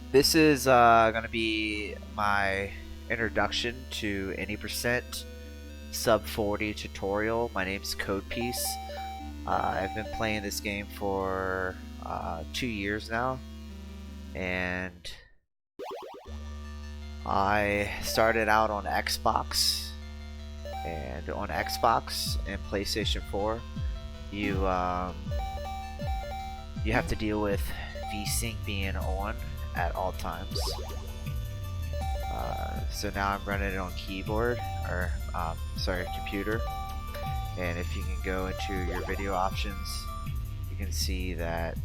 This is going to be my introduction to any percent sub 40 tutorial. My name's Codepiece. I've been playing this game for 2 years now, and I started out on Xbox, and on Xbox and PlayStation 4 you have to deal with VSync being on at all times. So now I'm running it on keyboard, or computer. And if you can go into your video options, you can see that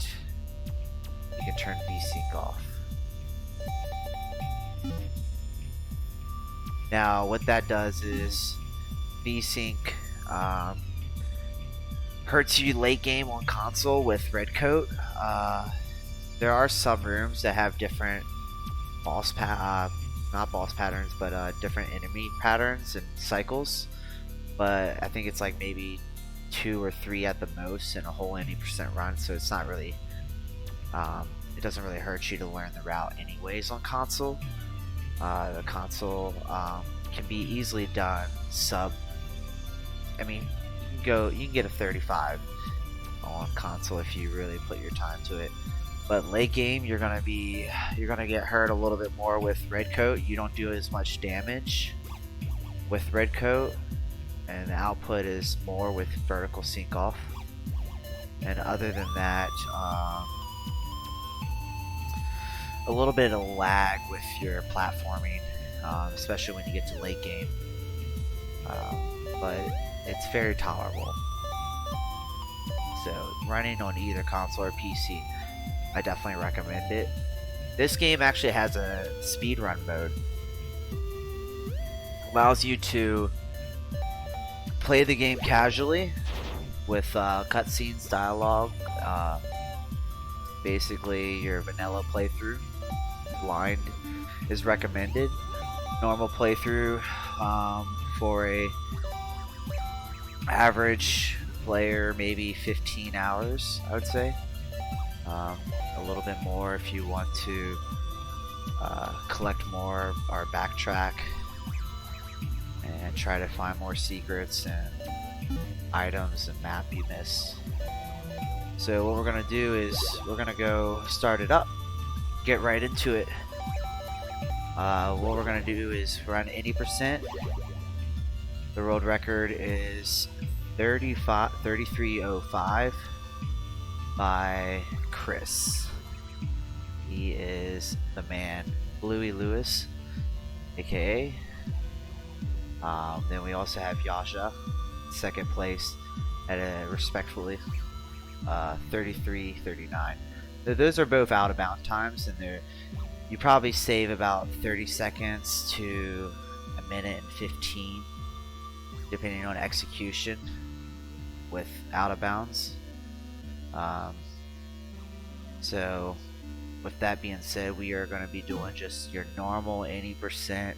you can turn VSync off. Now what that does is VSync hurts you late game on console with red coat. There are some rooms that have different not boss patterns, but different enemy patterns and cycles. But I think it's like maybe 2 or 3 at the most in a whole 80% run, so it's not really, it doesn't really hurt you to learn the route anyways on console. The console can be easily done you can get a 35 on console if you really put your time to it. But late game, you're gonna get hurt a little bit more with red coat. You don't do as much damage with red coat, and the output is more with vertical sync off. And other than that, a little bit of lag with your platforming, especially when you get to late game. But it's very tolerable. So running on either console or PC, I definitely recommend it. This game actually has a speedrun mode. Allows you to play the game casually with cutscenes, dialogue, basically your vanilla playthrough. Blind is recommended. Normal playthrough for a average player, maybe 15 hours, I would say. A little bit more if you want to collect more or backtrack and try to find more secrets and items and map you miss. So what we're gonna do is we're gonna go start it up, get right into it. What we're gonna do is run 80%. The world record is 33:05 by Chris. He is the man, Bluey Lewis, aka. Then we also have Yasha, second place at a respectfully 33:39. Those are both out of bound times, and you probably save about 30 seconds to a minute and 15, depending on execution with out of bounds. So with that being said, we are going to be doing just your normal 80%,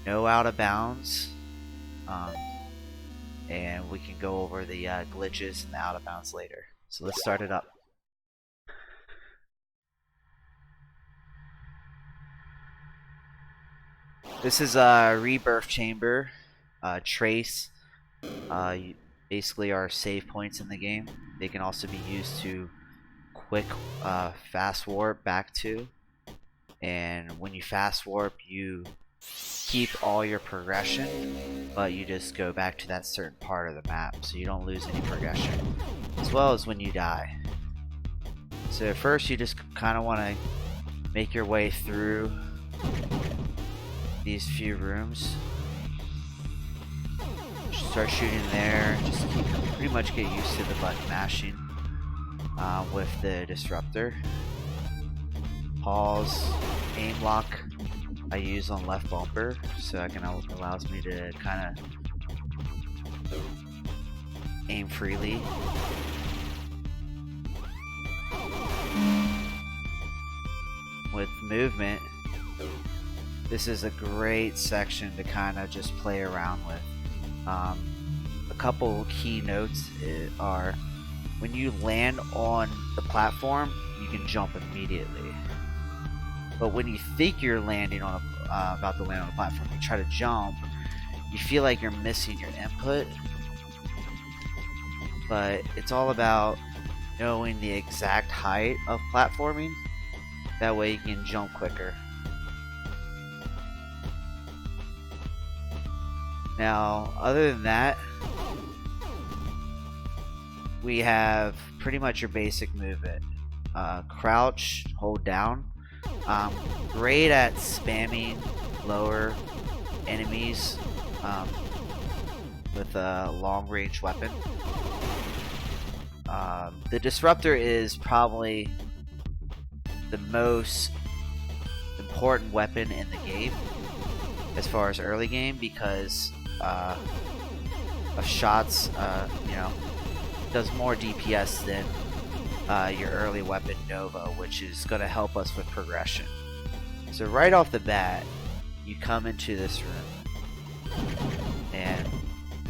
no out of bounds, and we can go over the glitches and the out of bounds later. So let's start it up. This is a rebirth chamber. Trace basically are save points in the game. They can also be used to quick fast warp back to, and when you fast warp you keep all your progression, but you just go back to that certain part of the map, so you don't lose any progression, as well as when you die. So first you just kind of want to make your way through these few rooms. Start shooting there, just pretty much get used to the button mashing with the disruptor. Pause, aim lock I use on left bumper, so allows me to kind of aim freely. With movement, this is a great section to kind of just play around with. A couple key notes are when you land on the platform, you can jump immediately. But when you think you're landing on about to land on a platform, you try to jump, you feel like you're missing your input. But it's all about knowing the exact height of platforming. That way you can jump quicker. Now, other than that, we have pretty much your basic movement. Crouch, hold down. Great at spamming lower enemies with a long-range weapon. The disruptor is probably the most important weapon in the game as far as early game, because of shots, you know, does more DPS than your early weapon Nova, which is going to help us with progression. So right off the bat, you come into this room and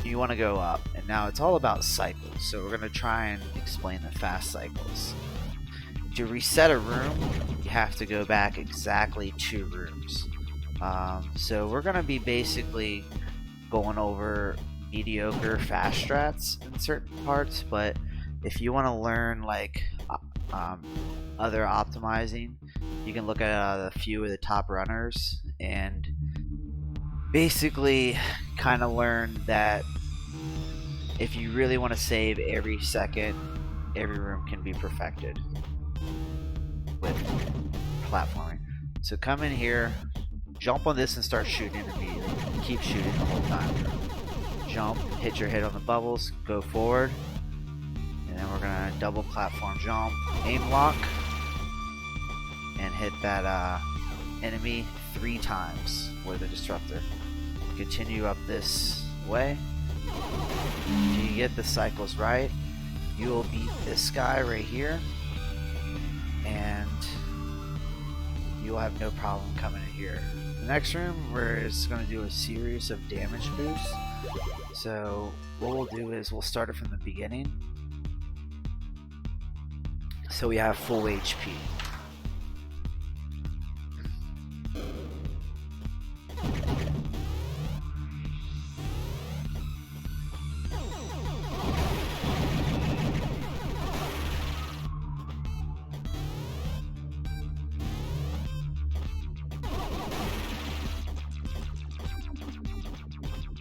you want to go up, and now it's all about cycles, so we're going to try and explain the fast cycles. To reset a room, you have to go back exactly 2 rooms. So we're going to be basically going over mediocre fast strats in certain parts, but if you want to learn like other optimizing, you can look at a few of the top runners and basically kind of learn that if you really want to save every second, every room can be perfected with platforming. So come in here, jump on this and start shooting immediately. Keep shooting the whole time. Jump, hit your head on the bubbles, go forward, and then we're gonna double platform jump, aim lock, and hit that enemy 3 times with a disruptor. Continue up this way. If you get the cycles right, you will beat this guy right here, and you'll have no problem coming in here. The next room, we're just going to do a series of damage boosts. So what we'll do is we'll start it from the beginning. So we have full HP.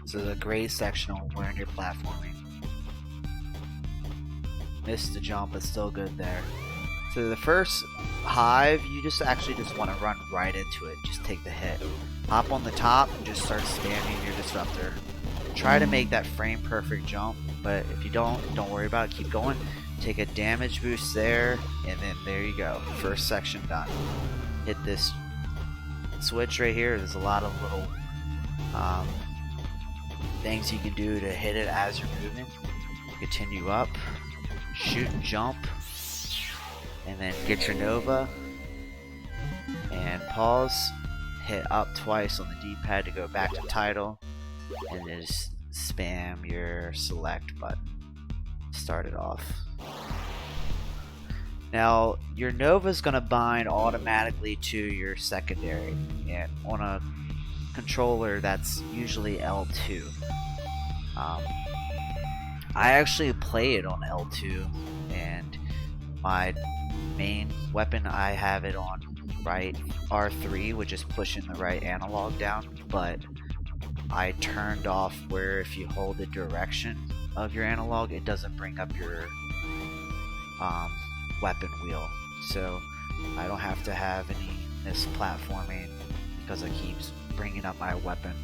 This is a great section on learn your platforming. Missed the jump, but still good there. So the first hive, you just want to run right into it. Just take the hit. Hop on the top and just start spamming your disruptor. Try to make that frame perfect jump, but if you don't worry about it. Keep going. Take a damage boost there, and then there you go. First section done. Hit this switch right here. There's a lot of little things you can do to hit it as you're moving. Continue up, shoot and jump, and then get your Nova and pause. Hit up twice on the D-pad to go back to title, and then just spam your select button. Start it off. Now your Nova is going to bind automatically to your secondary, and on a controller that's usually L2. I actually play it on L2, and my main weapon I have it on right R3, which is pushing the right analog down, but I turned off where if you hold the direction of your analog, it doesn't bring up your weapon wheel, so I don't have to have any misplatforming because it keeps bringing up my weapon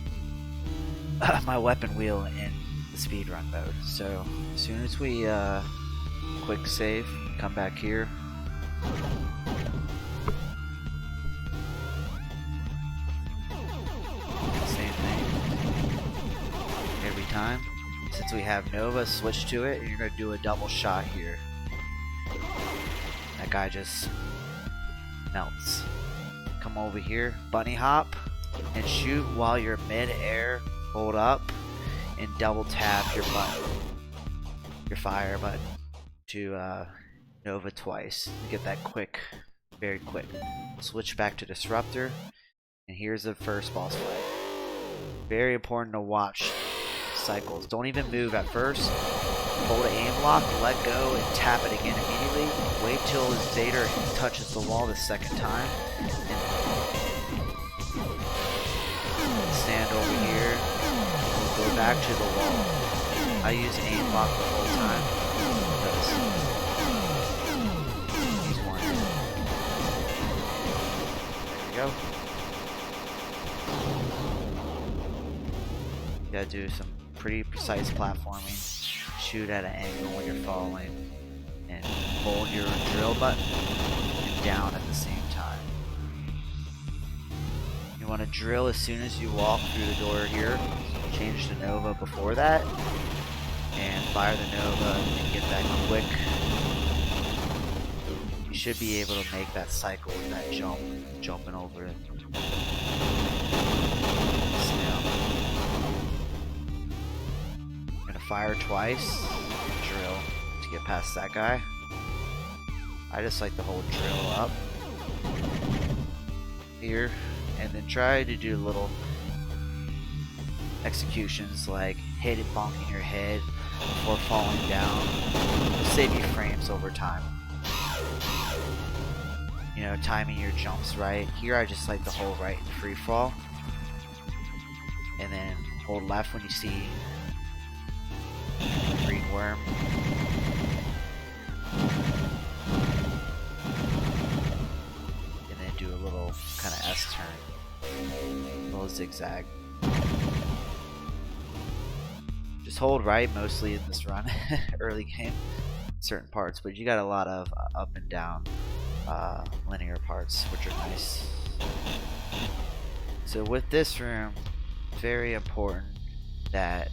wheel in the speedrun mode. So as soon as we quick save, come back here, same thing every time. Since we have Nova, switch to it, and you're going to do a double shot here. That guy just melts. Come over here, bunny hop, and shoot while you're mid-air. Hold up and double tap your button, your fire button, to Nova twice to get that quick very quick. Switch back to Disruptor, and here's the first boss fight. Very important to watch cycles. Don't even move at first. Hold aim lock, let go, and tap it again immediately. Wait till his Vader touches the wall the second time. And stand over here. We'll go back to the wall. I use aim lock the whole time because he's one. There we go. You gotta do some pretty precise platforming. Shoot at an angle when you're falling, and hold your drill button and down at the same time. You want to drill as soon as you walk through the door here. Change the Nova before that, and fire the Nova and get that quick. You should be able to make that cycle with that jumping over it. Fire twice, drill to get past that guy. I just like to hold drill up here, and then try to do little executions like hit it bonking your head before falling down. It'll save you frames over time. You know, timing your jumps right. Here I just like to hold right in free fall, and then hold left when you see green worm. And then do a little kind of S turn. A little zigzag. Just hold right mostly in this run. Early game. Certain parts, but you got a lot of up and down linear parts, which are nice. So with this room, very important that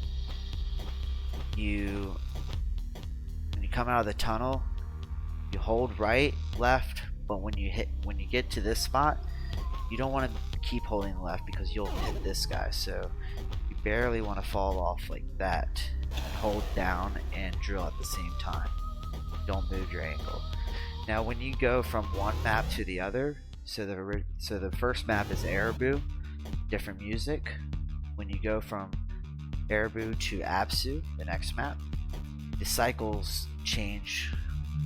when you come out of the tunnel, you hold right, left, but when you get to this spot, you don't want to keep holding left because you'll hit this guy. So you barely want to fall off like that, and hold down and drill at the same time. Don't move your angle. Now when you go from one map to the other, so the first map is Ereboo, different music. When you go from Ereboo to Absu, the next map, the cycles change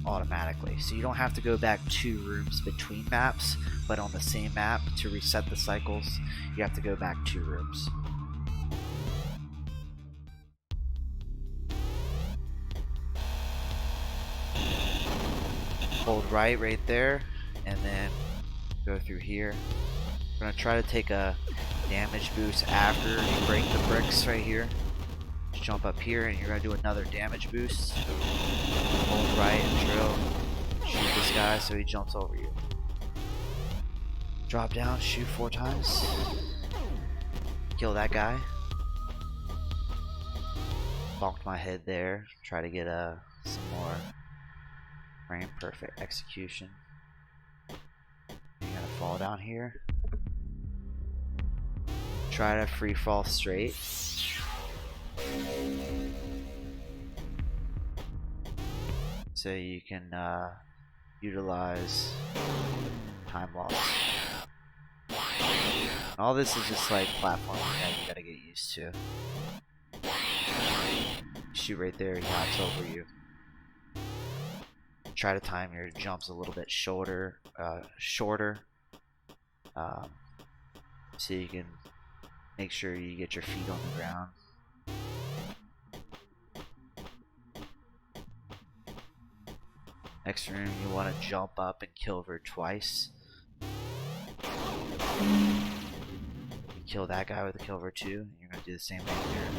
automatically. So you don't have to go back 2 rooms between maps, but on the same map to reset the cycles, you have to go back 2 rooms. Hold right there, and then go through here. We're gonna try to take a damage boost after you break the bricks right here. Just jump up here and you're gonna do another damage boost. Hold right and drill. Shoot this guy so he jumps over you. Drop down, shoot 4 times. Kill that guy. Bonked my head there. Try to get some more frame perfect execution. You're gonna fall down here. Try to free fall straight. So you can utilize time loss. And all this is just like platforming that you gotta get used to. Shoot right there, he hops over you. Try to time your jumps a little bit shorter, so you can make sure you get your feet on the ground. Next room, you want to jump up and kill her twice. You kill that guy with a Kilver 2, and you're going to do the same thing here.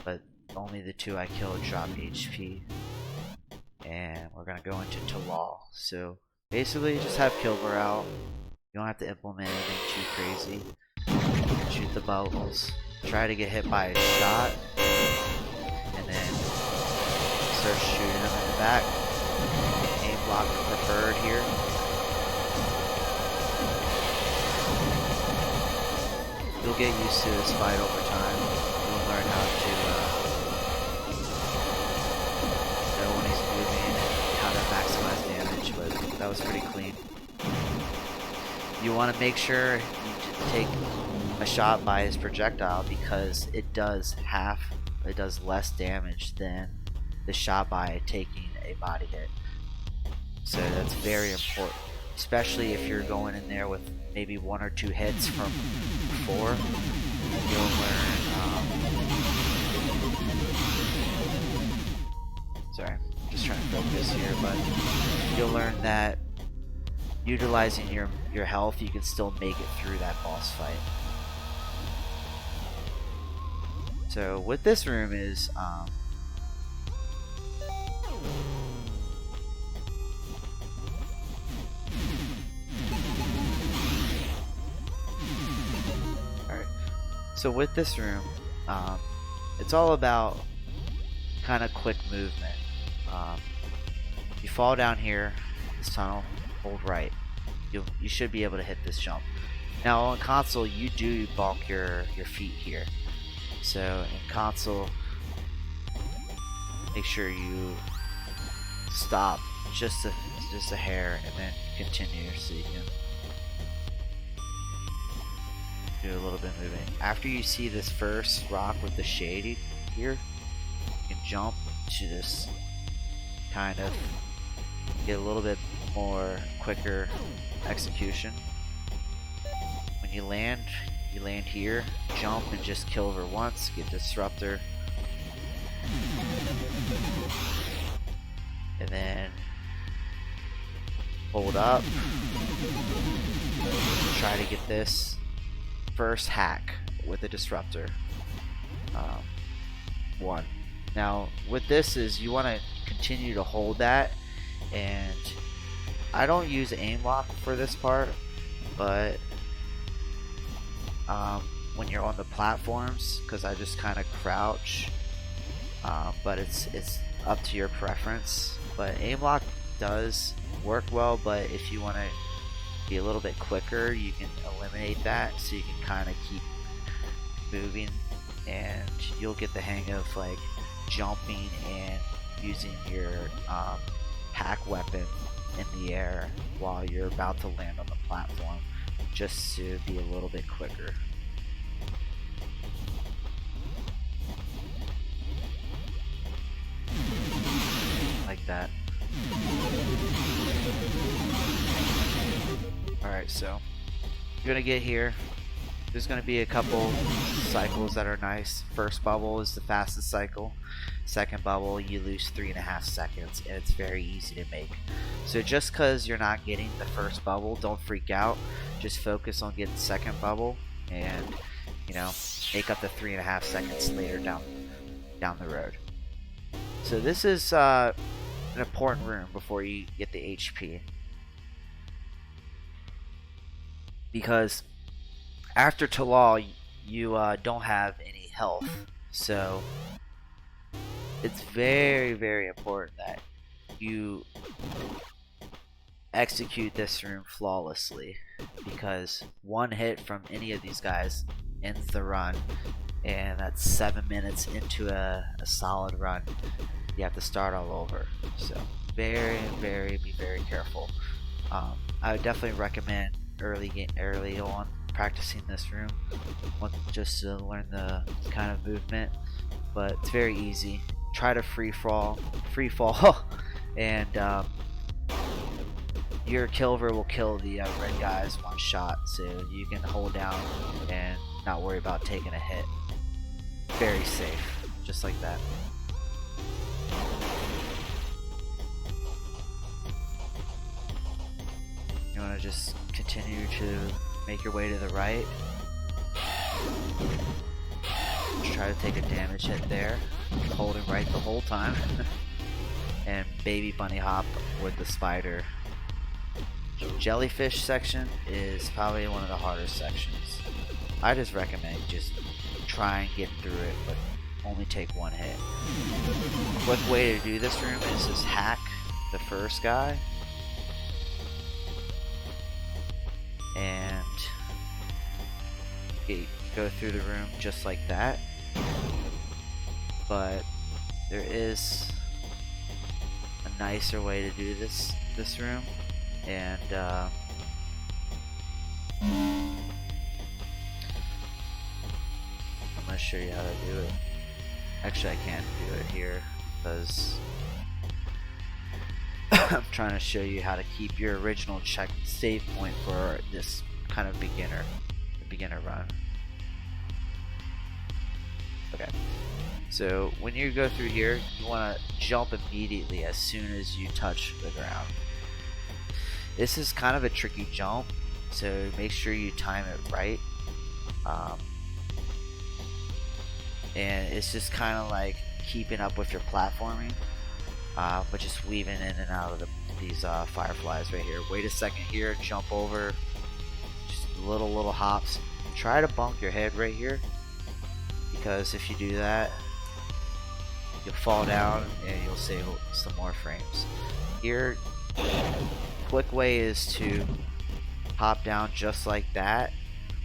But only the 2 I killed drop HP. And we're going to go into Talal. So basically, just have Kilver out. You don't have to implement anything too crazy. Shoot the bubbles. Try to get hit by a shot. And then start shooting them in the back. Aim block preferred here. You'll get used to this fight over time. You'll learn how to know when he's moving and how to maximize damage, but That was pretty clean. You want to make sure you take a shot by his projectile because it does less damage than the shot by taking a body hit. So that's very important, especially if you're going in there with maybe 1 or 2 hits from before. You'll learn. Sorry, just trying to focus here, but you'll learn that utilizing your health, you can still make it through that boss fight. So what this room is, so with this room, it's all about kind of quick movement. You fall down here, this tunnel, hold right. You should be able to hit this jump. Now on console, you do bonk your feet here. So in console, make sure you stop just a hair and then continue so you can do a little bit of moving. After you see this first rock with the shade here, you can jump to this kind of get a little bit more quicker execution. When you land here, jump and just kill her once, get disruptor, and then hold up, try to get this first hack with a disruptor. 1. Now with this is you want to continue to hold that, and I don't use aim lock for this part, but when you're on the platforms, because I just kind of crouch, but it's up to your preference. But aim lock does work well, but if you want to be a little bit quicker, you can eliminate that so you can kind of keep moving, and you'll get the hang of like jumping and using your hack weapon in the air while you're about to land on the platform, just to be a little bit quicker. Like that. Alright, so you're gonna get here. There's gonna be a couple cycles that are nice. First bubble is the fastest cycle. Second bubble, you lose 3.5 seconds, and it's very easy to make. So just because you're not getting the first bubble, don't freak out. Just focus on getting the second bubble, and make up the 3.5 seconds later down the road. So this is an important room before you get the HP, because after Talal, you don't have any health. So it's very, very important that you execute this room flawlessly, because one hit from any of these guys ends the run, and that's 7 minutes into a solid run. You have to start all over. So be very careful. I would definitely recommend early on practicing this room, just to learn the kind of movement, but it's very easy. Try to free fall and your Kilver will kill the red guys one shot, so you can hold down and not worry about taking a hit. Very safe, just like that. You want to just continue to make your way to the right. Just try to take a damage hit there, holding right the whole time. And baby bunny hop with the spider. Jellyfish section is probably one of the hardest sections. I just recommend just try and get through it, but only take one hit. A quick way to do this room is just hack the first guy, and go through the room just like that. But there is a nicer way to do this room. And I'm gonna show you how to do it. Actually, I can't do it here because I'm trying to show you how to keep your original check save point for this kind of beginner run. Okay, so when you go through here, you want to jump immediately as soon as you touch the ground. This is kind of a tricky jump, so make sure you time it right. And it's just kind of like keeping up with your platforming, but just weaving in and out of these fireflies right here. Wait a second here, jump over, just little hops. Try to bump your head right here, because if you do that, you'll fall down and you'll save some more frames. Here, quick way is to hop down just like that.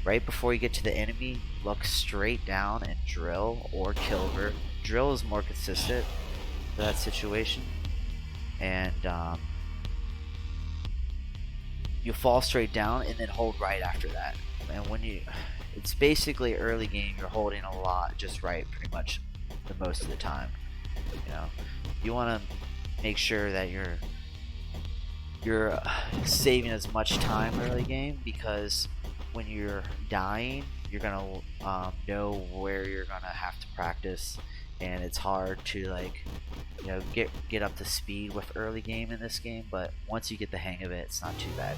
Right before you get to the enemy, look straight down and drill or kill her. Drill is more consistent for that situation, and you fall straight down and then hold right after that. And when it's basically early game, you're holding a lot just right pretty much the most of the time. You know, you want to make sure that you're saving as much time early game, because when you're dying, you're gonna know where you're gonna have to practice, and it's hard to, like, you know, get up to speed with early game in this game. But once you get the hang of it, it's not too bad.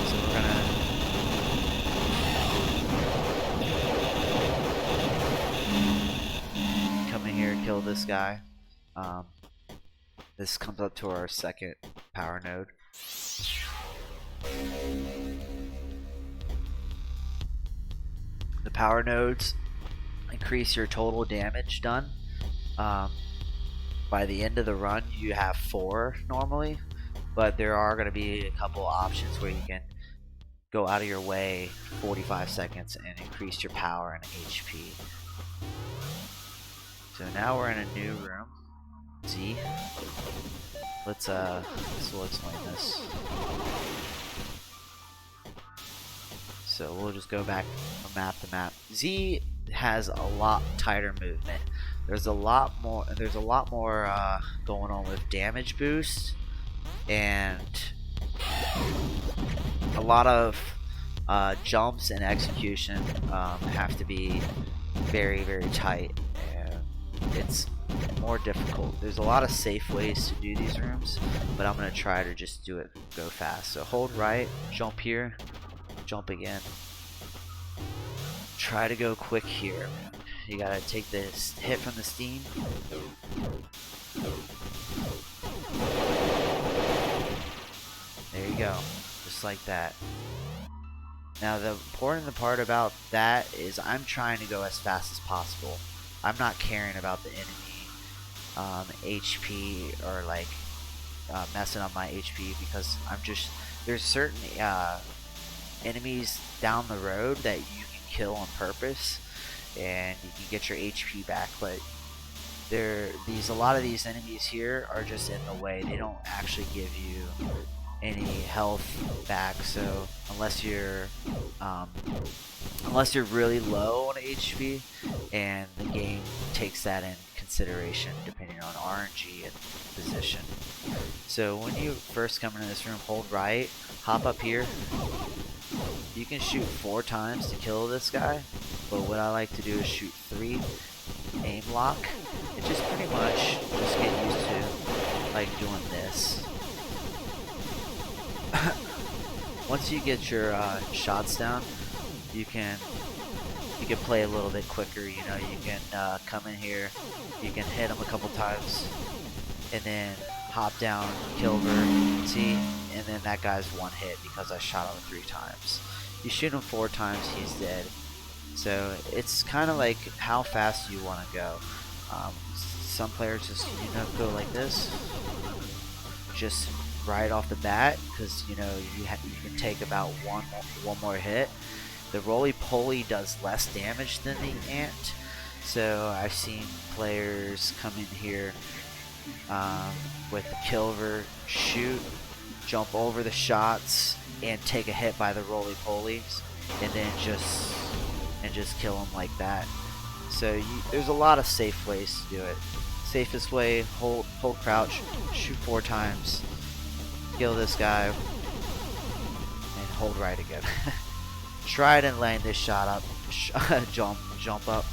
So we're gonna come in here and kill this guy. This comes up to our second power node. The power nodes increase your total damage done. By the end of the run, you have 4 normally, but there are going to be a couple options where you can go out of your way 45 seconds and increase your power and HP. So now we're in a new room. Z. Let's we'll explain this. So we'll just go back from map to map. Z has a lot tighter movement. There's a lot more going on with damage boost, and a lot of jumps and execution have to be very tight, and it's more difficult. There's a lot of safe ways to do these rooms, but I'm gonna try to just go fast. So hold right, jump here, jump again. Try to go quick here. You gotta take this hit from the steam. There you go, just like that. Now the important part about that is I'm trying to go as fast as possible. I'm not caring about the enemy HP or like messing up my HP, because there's certain enemies down the road that you can kill on purpose and you can get your HP back, but a lot of these enemies here are just in the way. They don't actually give you any health back, so unless you're really low on HP, and the game takes that in consideration depending on RNG and position. So when you first come into this room, hold right, hop up here. You can shoot 4 times to kill this guy, but what I like to do is shoot 3, aim lock, and just pretty much just get used to like doing this. Once you get your shots down, you can play a little bit quicker. You know, you can come in here, you can hit him a couple times, and then hop down, kill her, see, and then that guy's 1 hit because I shot him 3 times. You shoot him 4 times, he's dead. So it's kind of like how fast you want to go. Some players just go like this, just right off the bat, because you can take about one more hit. The roly-poly does less damage than the ant, so I've seen players come in here with the Kilver, shoot, jump over the shots, and take a hit by the roly-polies, and then just kill them like that. So there's a lot of safe ways to do it. Safest way: hold crouch, shoot 4 times, kill this guy, and hold right again. Try it and land this shot up, jump up.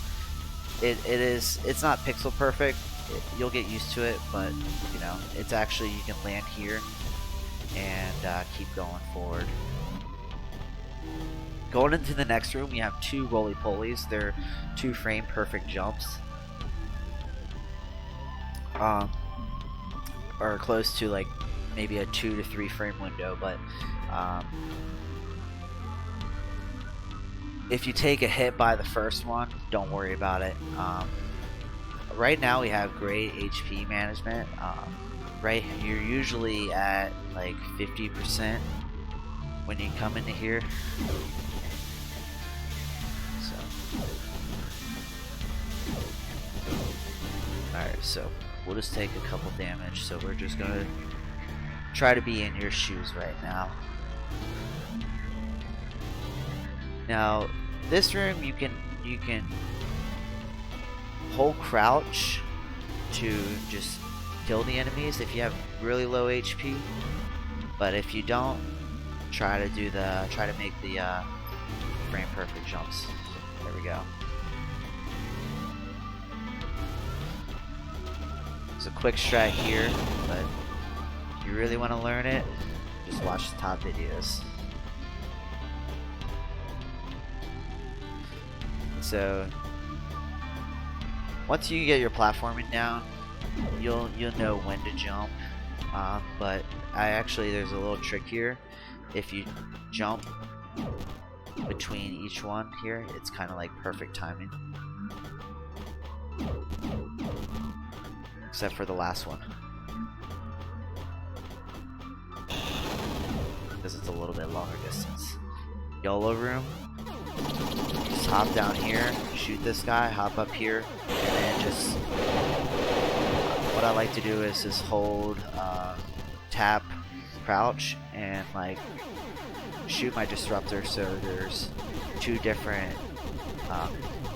It's not pixel perfect. You'll get used to it, but you know, it's actually, you can land here and keep going forward. Going into the next room, we have 2 roly-polies. They're 2 frame perfect jumps. Or close to like maybe a 2 to 3 frame window, but if you take a hit by the first one, don't worry about it. Right now we have great HP management. Right, you're usually at like 50% when you come into here. Alright, so we'll just take a couple damage. So we're just gonna try to be in your shoes right now. Now, this room you can hold crouch to just kill the enemies if you have really low HP. But if you don't, try to make the frame perfect jumps. There we go. It's a quick strat here, but if you really want to learn it, just watch the top videos. So once you get your platforming down, you'll know when to jump. But there's a little trick here. If you jump between each one here, it's kind of like perfect timing. Except for the last one, because it's a little bit longer distance. YOLO room, just hop down here, shoot this guy, hop up here, and then just, what I like to do is just hold, tap, crouch, and like shoot my disruptor. So there's 2 different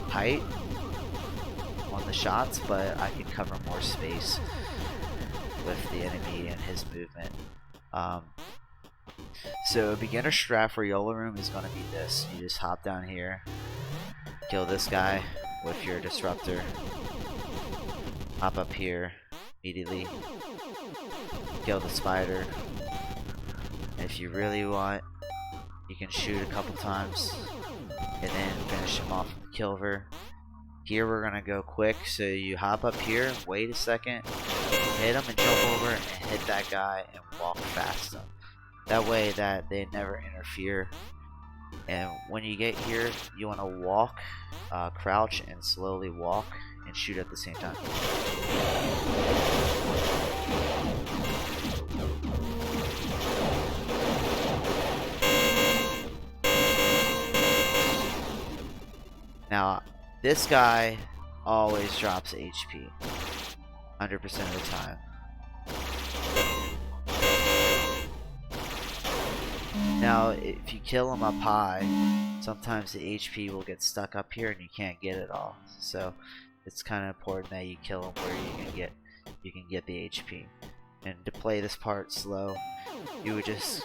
height on the shots, but I can cover more space with the enemy and his movement. So beginner strat for YOLO room is going to be this. You just hop down here, kill this guy with your disruptor, hop up here immediately, kill the spider. And if you really want, you can shoot a couple times and then finish him off with Kilver. Here we're gonna go quick, so you hop up here, wait a second, hit him and jump over and hit that guy and walk past them. That way that they never interfere. And when you get here, you want to walk, crouch, and slowly walk and shoot at the same time. Now, this guy always drops HP, 100% of the time. Now, if you kill him up high, sometimes the HP will get stuck up here and you can't get it all. So it's kind of important that you kill him where you can get the HP. And to play this part slow, you would just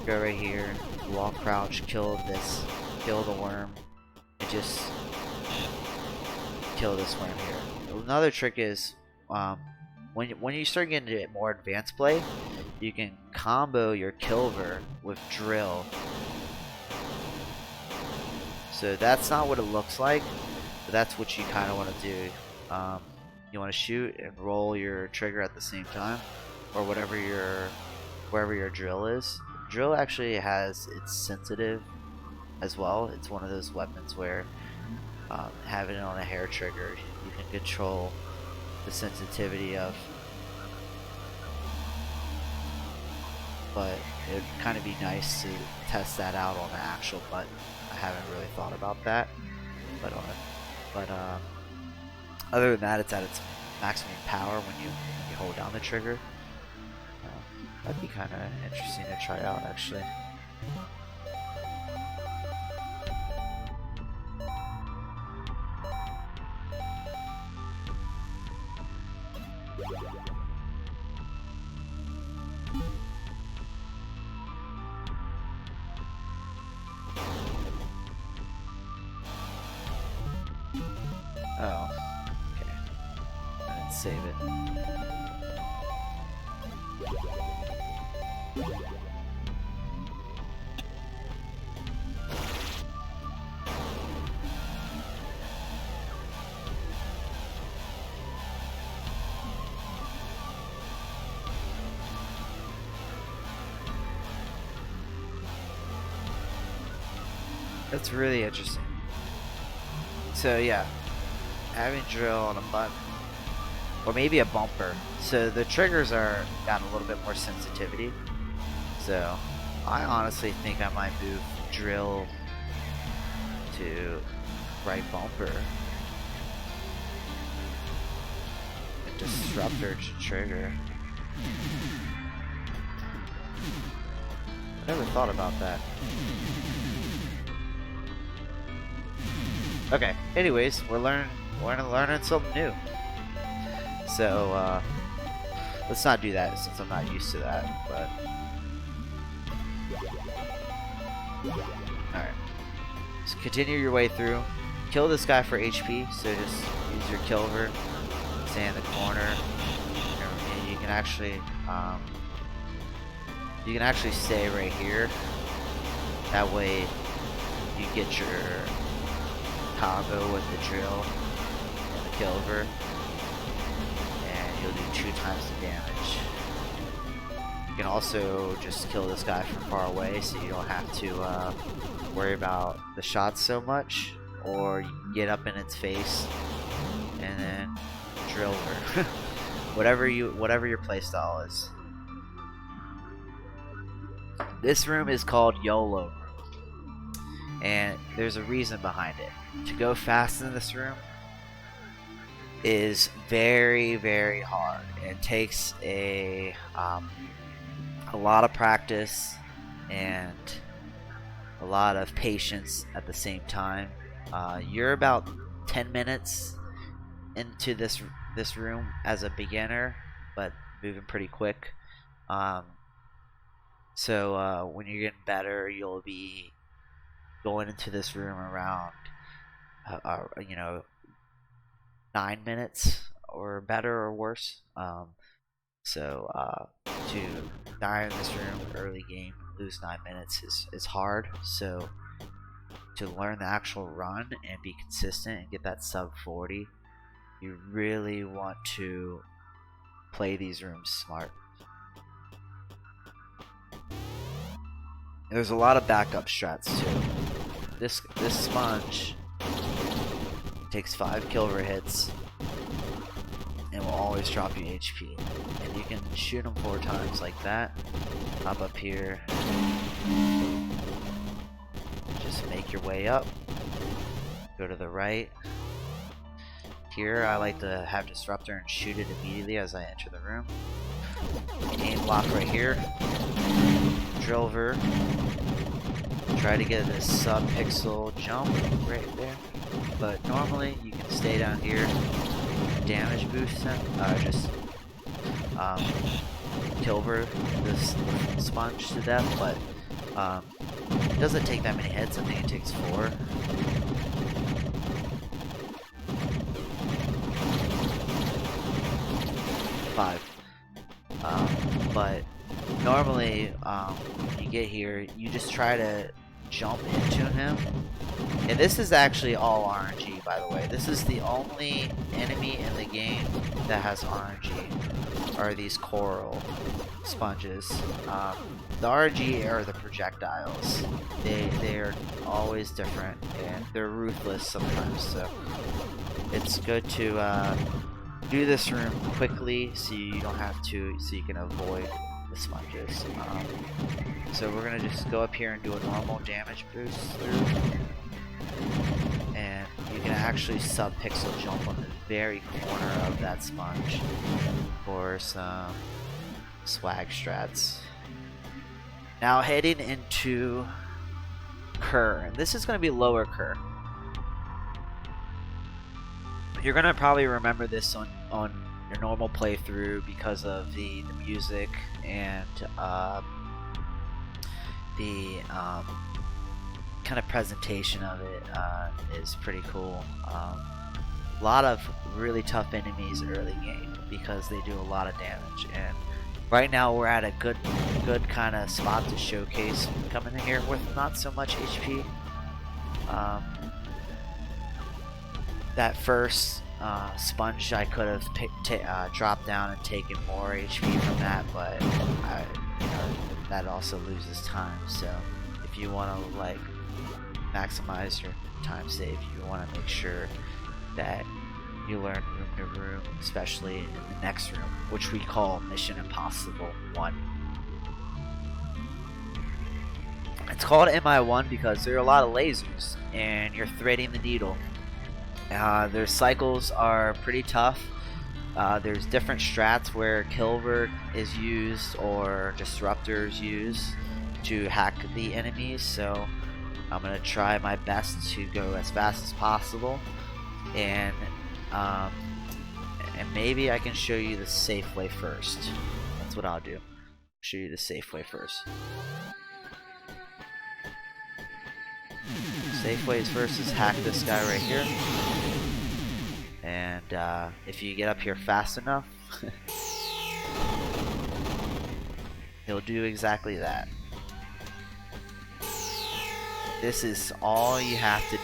go right here, walk, crouch, kill the worm, and just kill this worm here. Another trick is when you start getting into more advanced play, you can combo your Kilver with drill. So that's not what it looks like, but that's what you kind of want to do. You want to shoot and roll your trigger at the same time, or wherever your drill is. Drill actually it's sensitive as well. It's one of those weapons where having it on a hair trigger, you can control the sensitivity of. But it would kind of be nice to test that out on the actual button. I haven't really thought about that, but other than that, it's at its maximum power when you you hold down the trigger. That'd be kind of interesting to try out, actually. Oh, okay. I didn't save it. That's really interesting. So yeah, having drill on a button, or maybe a bumper. So the triggers are got a little bit more sensitivity. So I honestly think I might move drill to right bumper and disruptor to trigger. I never thought about that. Okay, anyways, we're learning something new. So, let's not do that since I'm not used to that, but... Alright. So continue your way through. Kill this guy for HP, so just use your kilver, stay in the corner, and you can actually stay right here. That way you get your combo with the drill and the kilver, and you'll do 2 times the damage. You can also just kill this guy from far away, so you don't have to worry about the shots so much, or you can get up in its face and then drill her. whatever your playstyle is. This room is called YOLO room, and there's a reason behind it. To go fast in this room is very, very hard. It takes a lot of practice and a lot of patience at the same time. You're about 10 minutes into this room as a beginner, but moving pretty quick. So when you're getting better, you'll be going into this room around 9 minutes or better or worse. So to die in this room early game, lose 9 minutes is hard. So to learn the actual run and be consistent and get that sub 40, you really want to play these rooms smart. There's a lot of backup strats too. This sponge takes 5 kilver hits and will always drop you HP. And you can shoot them 4 times like that. Hop up here. Just make your way up. Go to the right. Here I like to have disruptor and shoot it immediately as I enter the room. Aim block right here. Drillver. Try to get this sub-pixel jump right there. But normally you can stay down here, damage boost him, just kilver this sponge to death, but it doesn't take that many hits. I think it takes 4. Five. But normally when you get here, you just try to jump into him. And this is actually all RNG, by the way. This is the only enemy in the game that has RNG, are these coral sponges. The RNG are the projectiles. They're always different, and they're ruthless sometimes, so it's good to do this room quickly so you don't have to, so you can avoid the sponges. So we're gonna just go up here and do a normal damage boost through, and you can actually sub-pixel jump on the very corner of that sponge for some swag strats. Now heading into Cur, and this is going to be lower Cur. You're going to probably remember this on your normal playthrough because of the music and the kind of presentation of it is pretty cool. A lot of really tough enemies early game because they do a lot of damage, and right now we're at a good kind of spot to showcase coming in here with not so much HP. That first sponge I could have dropped down and taken more HP from that, but that also loses time. So if you want to like maximize your time save, you want to make sure that you learn room to room, especially in the next room, which we call Mission Impossible 1. It's called MI1 because there are a lot of lasers and you're threading the needle. Their cycles are pretty tough. There's different strats where Kilver is used or Disruptors used to hack the enemies, so I'm going to try my best to go as fast as possible, and maybe I can show you the safe way first. That's what I'll do. Show you the safe way first. Safe ways first is hack this guy right here, and if you get up here fast enough, he'll do exactly that. This is all you have to do.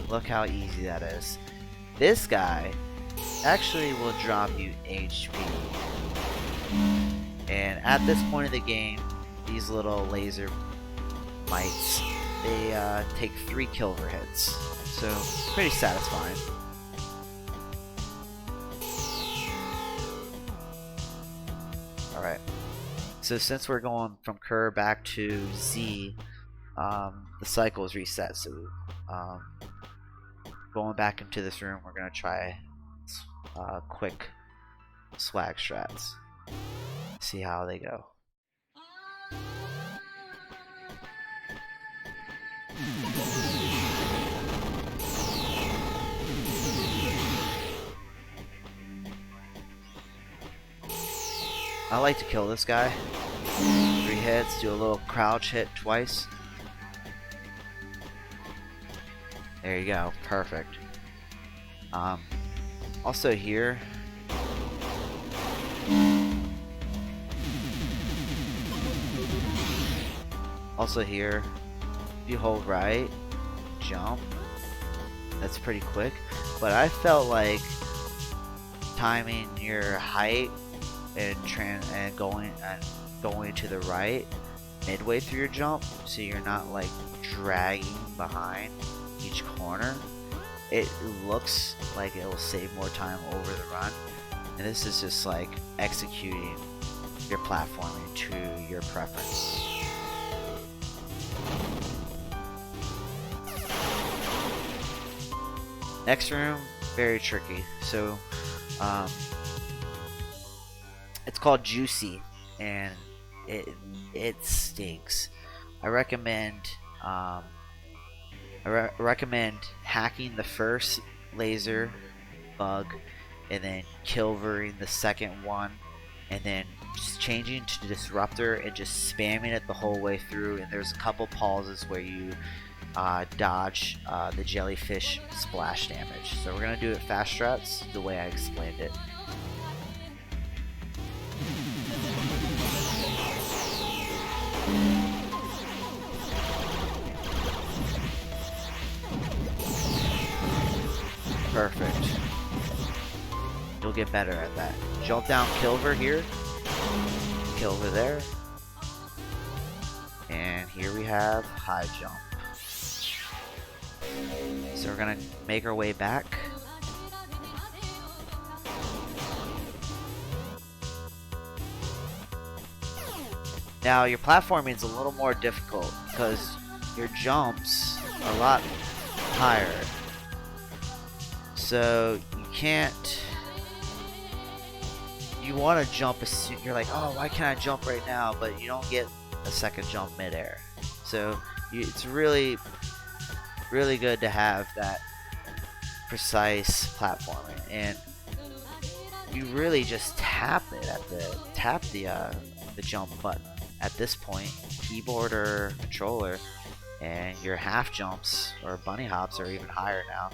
Look how easy that is. This guy actually will drop you HP. And at this point of the game, these little laser mites, they take 3 Kilver hits. So, pretty satisfying. Alright. So since we're going from Cur back to Z, the cycle is reset. So going back into this room, we're gonna try quick swag strats. See how they go. I like to kill this guy. 3 hits, do a little crouch hit twice. There you go, perfect. Also here, if you hold right, jump. That's pretty quick. But I felt like timing your height and going to the right midway through your jump, so you're not like dragging behind each corner. It looks like it will save more time over the run, and this is just like executing your platforming to your preference. Next room, very tricky. So it's called Juicy, and it stinks. I recommend recommend hacking the first laser bug, and then Kilvering the second one, and then just changing to Disruptor and just spamming it the whole way through. And there's a couple pauses where you dodge the jellyfish splash damage. So we're gonna do it fast strats the way I explained it. Perfect. You'll get better at that. Jump down Kilver here. Kilver there. And here we have high jump. So we're gonna make our way back. Now your platforming is a little more difficult because your jumps a lot higher. So you can't. You want to jump as soon. You're like, oh, why can't I jump right now? But you don't get a second jump midair. So it's really, really good to have that precise platforming, and you really just tap it at the jump button at this point, keyboard or controller, and your half jumps or bunny hops are even higher now.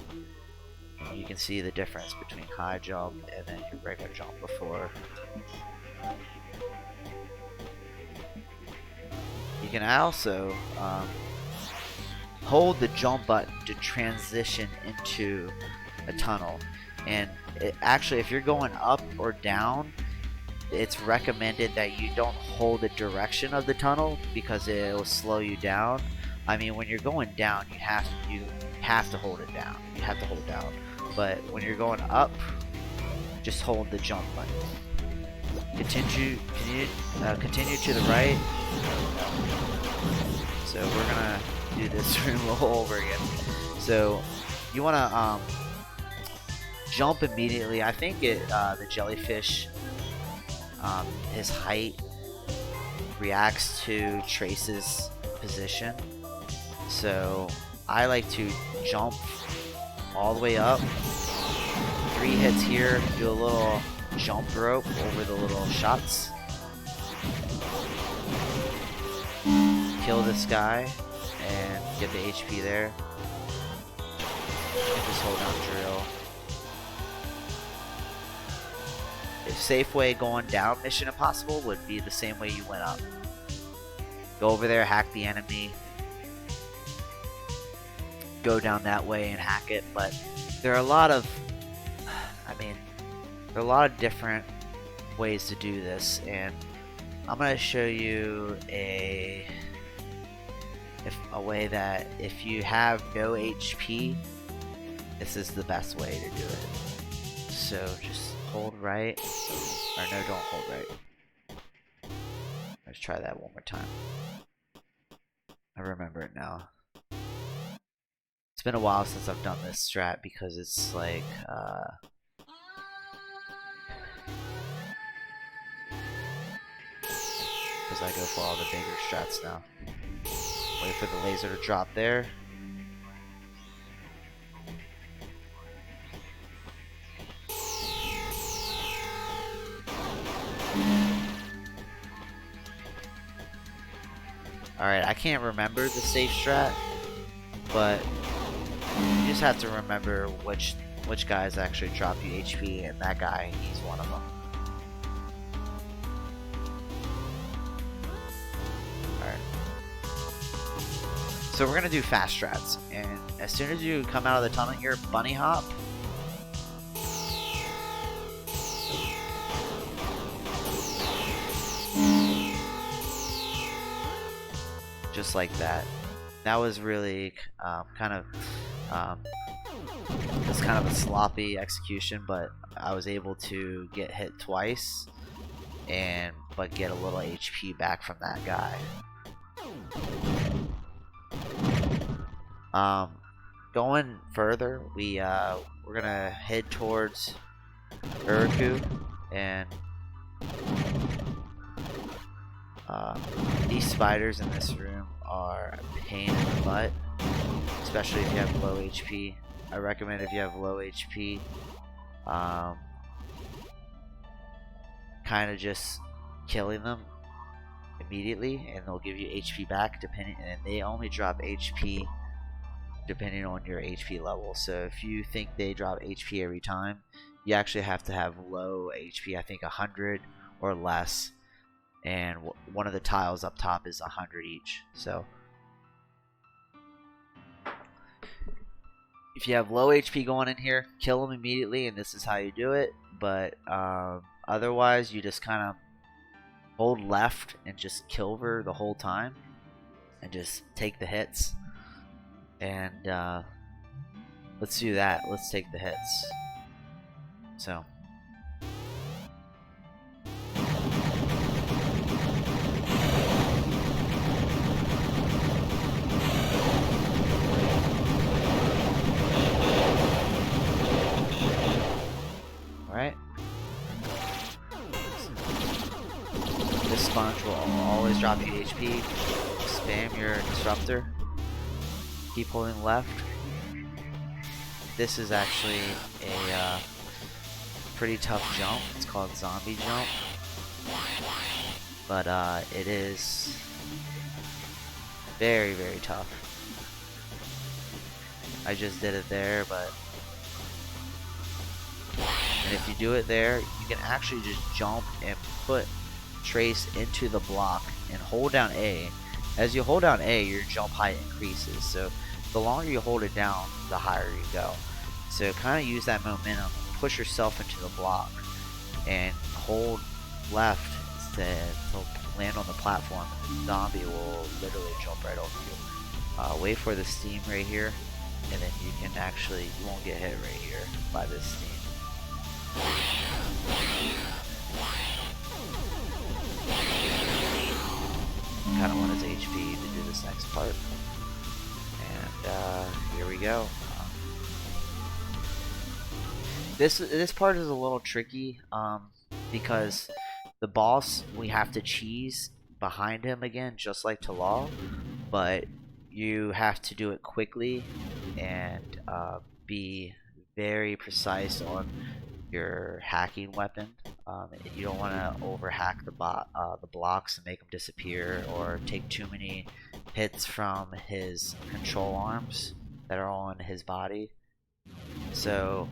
You can see the difference between high jump and then your regular jump before. You can also hold the jump button to transition into a tunnel, and actually if you're going up or down, it's recommended that you don't hold the direction of the tunnel because it will slow you down. I mean, when you're going down, you have to hold it down. You have to hold it down. But when you're going up, just hold the jump button. Continue to the right. So we're gonna do this room all over again. So you wanna jump immediately. I think the jellyfish, his height reacts to Trace's position. So I like to jump all the way up. 3 hits here, do a little jump rope over the little shots. Kill this guy and get the HP there. And just hold down drill. If safe way going down Mission Impossible would be the same way you went up. Go over there, hack the enemy, go down that way and hack it. But there are a lot of different ways to do this, and I'm going to show you a way that if you have no HP, this is the best way to do it. So just hold right, or no, don't hold right. Let's try that one more time. I remember it now. It's been a while since I've done this strat because it's like because I go for all the bigger strats now. Wait for the laser to drop there. Alright, I can't remember the safe strat, but you just have to remember which guys actually drop you HP, and that guy, he's one of them. Alright. So we're gonna do fast strats, and as soon as you come out of the tunnel here, bunny hop. Just like that. That was really kind of a sloppy execution, but I was able to get hit twice but get a little HP back from that guy. Going further, we're gonna head towards Uriku, and these spiders in this room are a pain in the butt, especially if you have low HP. I recommend if you have low HP, kind of just killing them immediately, and they'll give you HP back and they only drop HP depending on your HP level. So if you think they drop HP every time, you actually have to have low HP, I think 100 or less. And one of the tiles up top is 100 each. So if you have low HP going in here, kill them immediately, and this is how you do it. But otherwise, you just kind of hold left and just kill her the whole time, and just take the hits. And let's do that. Let's take the hits. So. This sponge will always drop you HP. Spam your disruptor. Keep holding left. This is actually a pretty tough jump. It's called zombie jump. But it is very, very tough. I just did it there, but and if you do it there, you can actually just jump and put Trace into the block and hold down A. As you hold down A, your jump height increases. So the longer you hold it down, the higher you go. So kind of use that momentum, push yourself into the block, and hold left to land on the platform. The zombie will literally jump right over you. Wait for the steam right here, and then you can actually, you won't get hit right here by this steam. Kind of want his HP to do this next part. And here we go. This part is a little tricky because the boss, we have to cheese behind him again, just like Talal, but you have to do it quickly and be very precise on your hacking weapon. You don't want to overhack the blocks and make them disappear, or take too many hits from his control arms that are on his body. So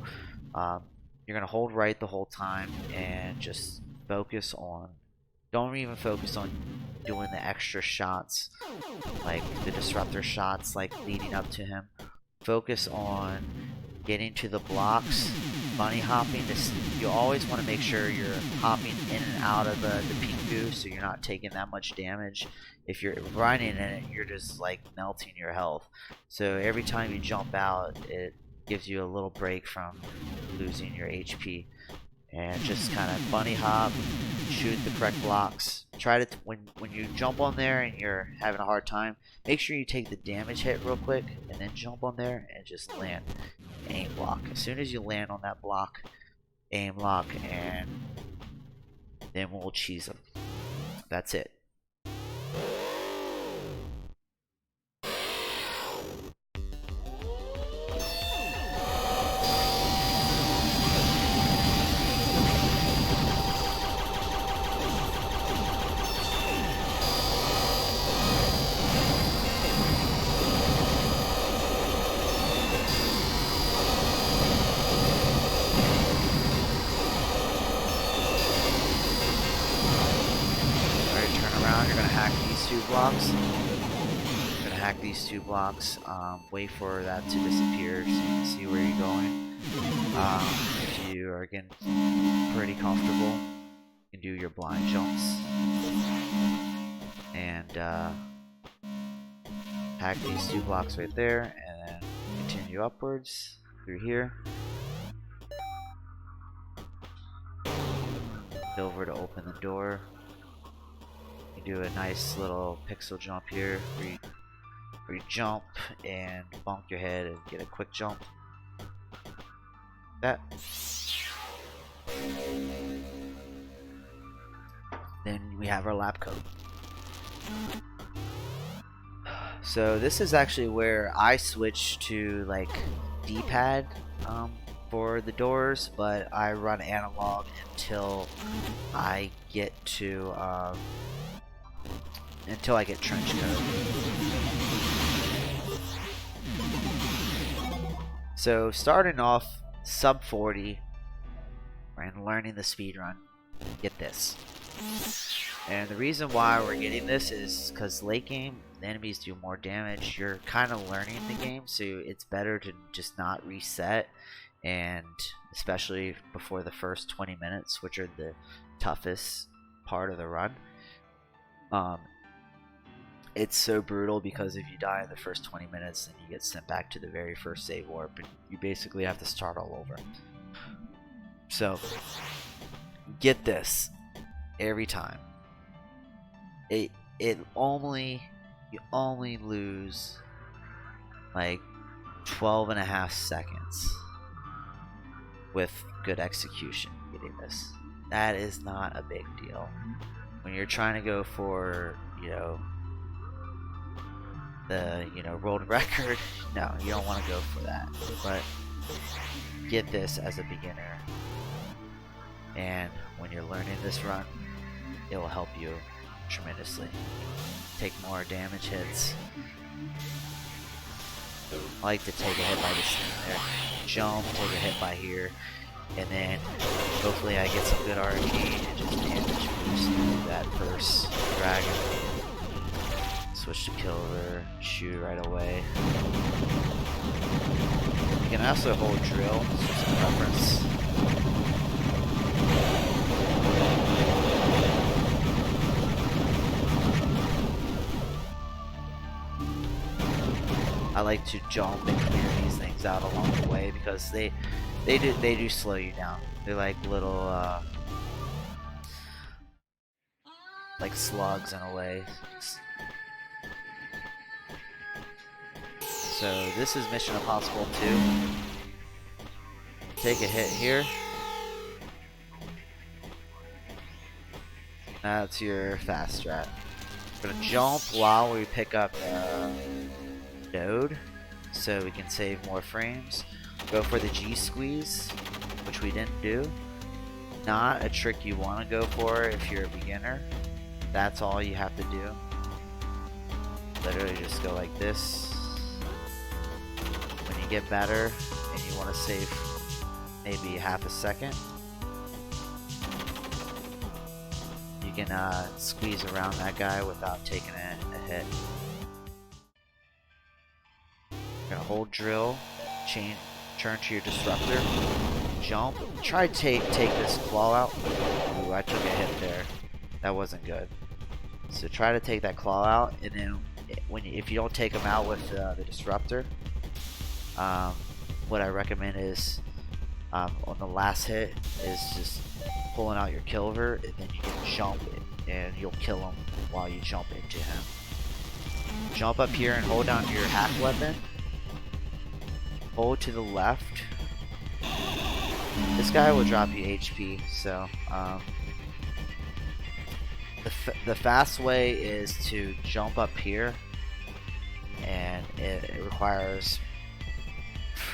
you're gonna hold right the whole time and just focus on, don't even focus on doing the extra shots, like the disruptor shots, like leading up to him. Focus on getting to the blocks, bunny hopping. You always want to make sure you're hopping in and out of the pink goo, so you're not taking that much damage. If you're running in it, you're just like melting your health. So every time you jump out, it gives you a little break from losing your HP. And just kind of bunny hop, shoot the correct blocks. Try to, when you jump on there and you're having a hard time, make sure you take the damage hit real quick and then jump on there and just land. Aim block. As soon as you land on that block, aim lock, and then we'll cheese them. That's it. Blocks. I'm gonna hack these two blocks. Wait for that to disappear so you can see where you're going. If you are getting pretty comfortable, you can do your blind jumps and hack these two blocks right there, and then continue upwards through here. Over to open the door. Do a nice little pixel jump here where you jump and bonk your head and get a quick jump. That. Then we have our lab coat. So this is actually where I switch to like D-pad for the doors, but I run analog until I get to trench coat. So starting off sub 40 and learning the speedrun, get this. And the reason why we're getting this is because late game, the enemies do more damage. You're kind of learning the game, so it's better to just not reset, and especially before the first 20 minutes, which are the toughest part of the run. It's so brutal because if you die in the first 20 minutes, then you get sent back to the very first save warp, and you basically have to start all over. So, get this every time. You only lose like 12.5 seconds with good execution getting this. that is not a big deal. When you're trying to go for, the, world record, no, you don't want to go for that. But get this as a beginner, and when you're learning this run, it will help you tremendously. Take more damage hits. I like to take a hit by this thing there, jump, take a hit by here, and then hopefully I get some good RNG and just damage boost that first dragon. Switch to killer, shoot right away. You can also hold drill, it's just a preference. I like to jump and clear these things out along the way because they do slow you down. They're like little like slugs in a way. So this is Mission Impossible 2. Take a hit here. That's your fast strat. We're gonna jump while we pick up node, so we can save more frames. Go for the G squeeze, which we didn't do. Not a trick you want to go for if you're a beginner. That's all you have to do. Literally just go like this. When you get better and you want to save maybe half a second, you can squeeze around that guy without taking a hit. You're gonna hold drill, turn to your disruptor, jump, try to take this claw out. Ooh, I took a hit there. That wasn't good. So try to take that claw out, and then if you don't take them out with the disruptor, what I recommend is on the last hit is just pulling out your kilver, and then you can jump it, and you'll kill him while you jump into him. Jump up here and hold down your hack weapon. Hold to the left. This guy will drop you HP, so the fast way is to jump up here, and it requires,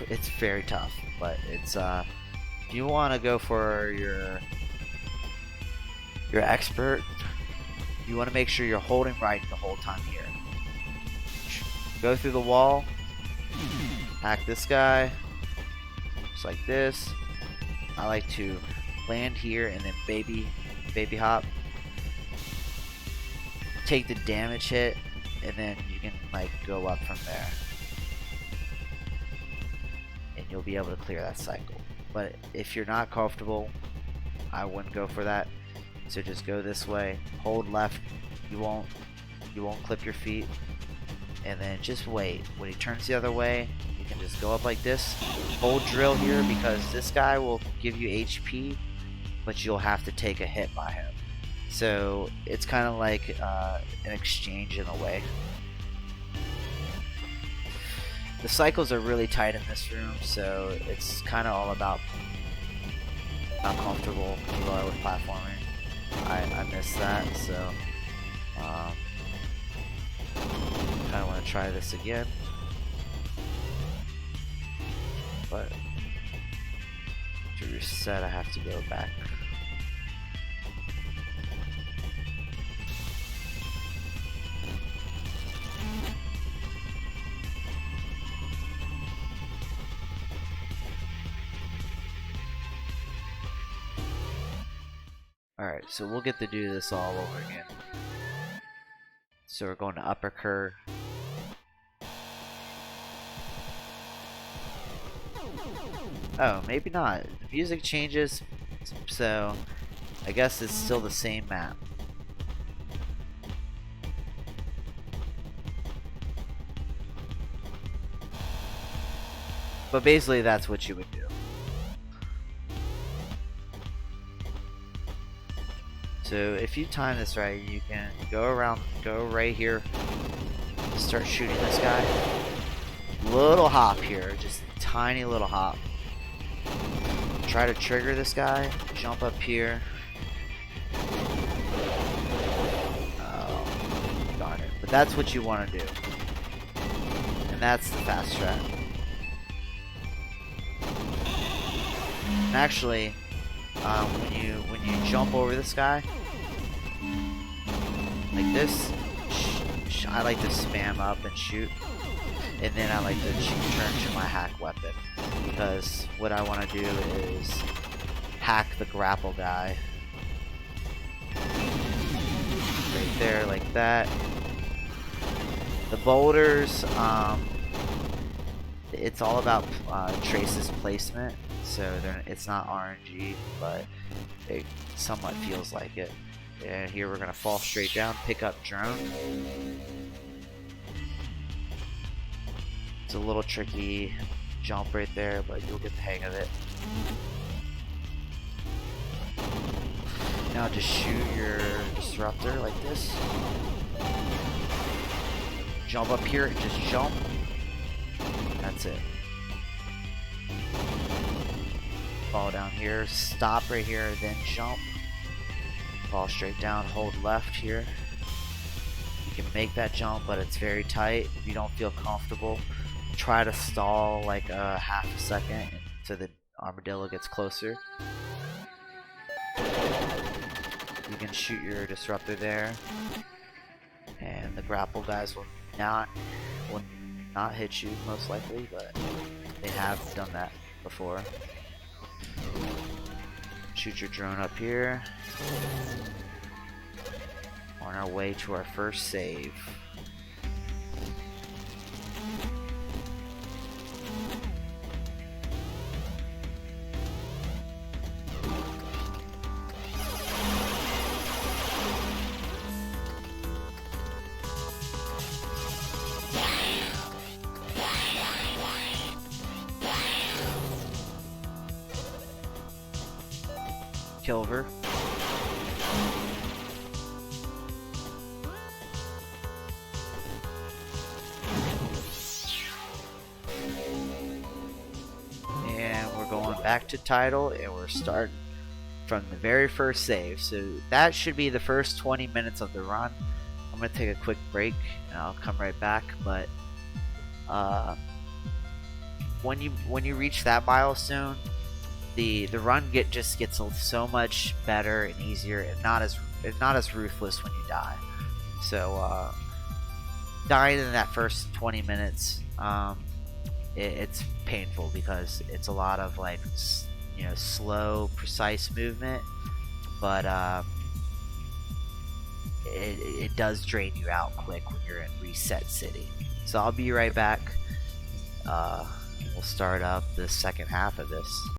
it's very tough, but it's if you want to go for your expert, you want to make sure you're holding right the whole time here. Go through the wall, hack this guy, just like this. I like to land here and then baby hop. Take the damage hit, and then you can like go up from there. And you'll be able to clear that cycle. But if you're not comfortable, I wouldn't go for that. So just go this way, hold left, you won't clip your feet, and then just wait. When he turns the other way, you can just go up like this, hold drill here, because this guy will give you HP, but you'll have to take a hit by him. So it's kind of like an exchange in a way. The cycles are really tight in this room, so it's kind of all about how comfortable you are with platforming. I miss that, so kind of want to try this again, but to reset I have to go back. Alright, so we'll get to do this all over again. So we're going to upper curve. Oh, maybe not. The music changes, so I guess it's still the same map. But basically that's what you would do. So if you time this right, you can go right here, start shooting this guy. Little hop here, just tiny little hop. Try to trigger this guy, jump up here, But that's what you want to do. And that's the fast strat. And actually, when you jump over this guy, like this, I like to spam up and shoot. And then I like to turn to my hack weapon. Because what I want to do is hack the grapple guy. Right there, like that. The boulders, it's all about Trace's placement. So it's not RNG, but it somewhat feels like it. And here we're going to fall straight down, pick up drone. It's a little tricky jump right there, but you'll get the hang of it. Now just shoot your disruptor like this. Jump up here and just jump. That's it. Fall down here, stop right here, then jump. Fall straight down, hold left here. You can make that jump, but it's very tight. If you don't feel comfortable, try to stall like a half a second so the armadillo gets closer. You can shoot your disruptor there, and the grapple guys will not hit you most likely, but they have done that before. Shoot your drone up here. On our way to our first save. Kilver. And we're going back to title, and we're starting from the very first save. So that should be the first 20 minutes of the run. I'm gonna take a quick break and I'll come right back, but when you reach that milestone, the run just gets so much better and easier, and not as ruthless when you die. So dying in that first 20 minutes, it's painful because it's a lot of like slow, precise movement, but it does drain you out quick when you're in Reset City. So I'll be right back. We'll start up the second half of this.